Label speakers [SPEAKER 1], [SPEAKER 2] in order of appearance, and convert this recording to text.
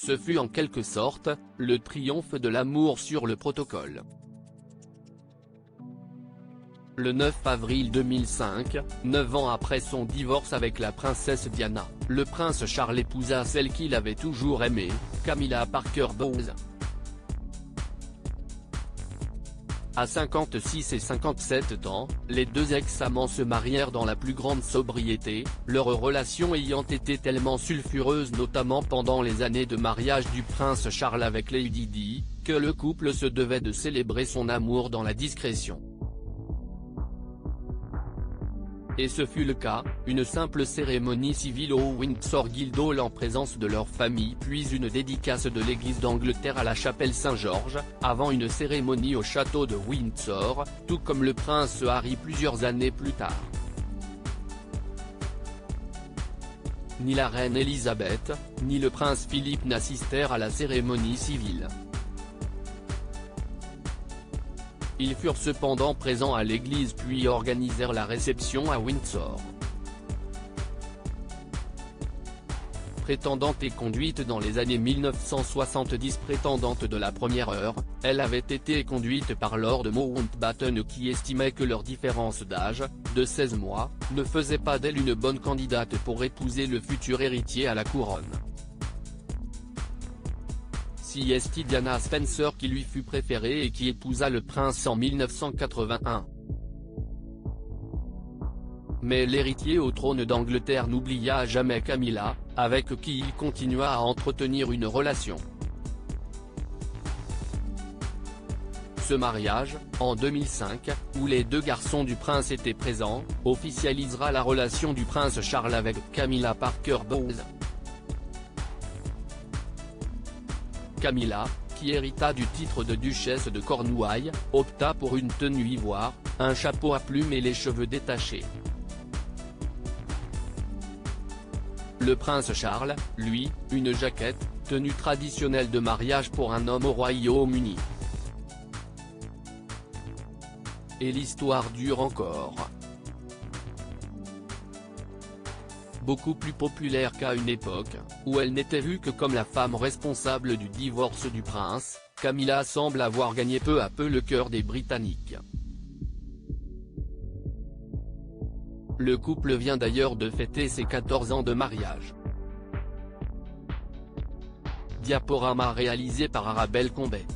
[SPEAKER 1] Ce fut en quelque sorte, le triomphe de l'amour sur le protocole. Le 9 avril 2005, 9 ans après son divorce avec la princesse Diana, le prince Charles épousa celle qu'il avait toujours aimée, Camilla Parker Bowles. À 56 et 57 ans, les deux ex-amants se marièrent dans la plus grande sobriété, leur relation ayant été tellement sulfureuse notamment pendant les années de mariage du prince Charles avec Lady Di, que le couple se devait de célébrer son amour dans la discrétion. Et ce fut le cas, une simple cérémonie civile au Windsor Guildhall en présence de leur famille puis une dédicace de l'église d'Angleterre à la chapelle Saint-Georges, avant une cérémonie au château de Windsor, tout comme le prince Harry plusieurs années plus tard. Ni la reine Elisabeth, ni le prince Philippe n'assistèrent à la cérémonie civile. Ils furent cependant présents à l'église puis organisèrent la réception à Windsor. Prétendante et conduite dans les années 1970. Prétendante de la première heure, elle avait été conduite par Lord Mountbatten qui estimait que leur différence d'âge, de 16 mois, ne faisait pas d'elle une bonne candidate pour épouser le futur héritier à la couronne. C'est Diana Spencer qui lui fut préférée et qui épousa le prince en 1981. Mais l'héritier au trône d'Angleterre n'oublia jamais Camilla, avec qui il continua à entretenir une relation. Ce mariage, en 2005, où les deux garçons du prince étaient présents, officialisera la relation du prince Charles avec Camilla Parker Bowles. Camilla, qui hérita du titre de duchesse de Cornouailles, opta pour une tenue ivoire, un chapeau à plumes et les cheveux détachés. Le prince Charles, lui, une jaquette, tenue traditionnelle de mariage pour un homme au Royaume-Uni. Et l'histoire dure encore. Beaucoup plus populaire qu'à une époque, où elle n'était vue que comme la femme responsable du divorce du prince, Camilla semble avoir gagné peu à peu le cœur des Britanniques. Le couple vient d'ailleurs de fêter ses 14 ans de mariage. Diaporama réalisé par Arabelle Combet.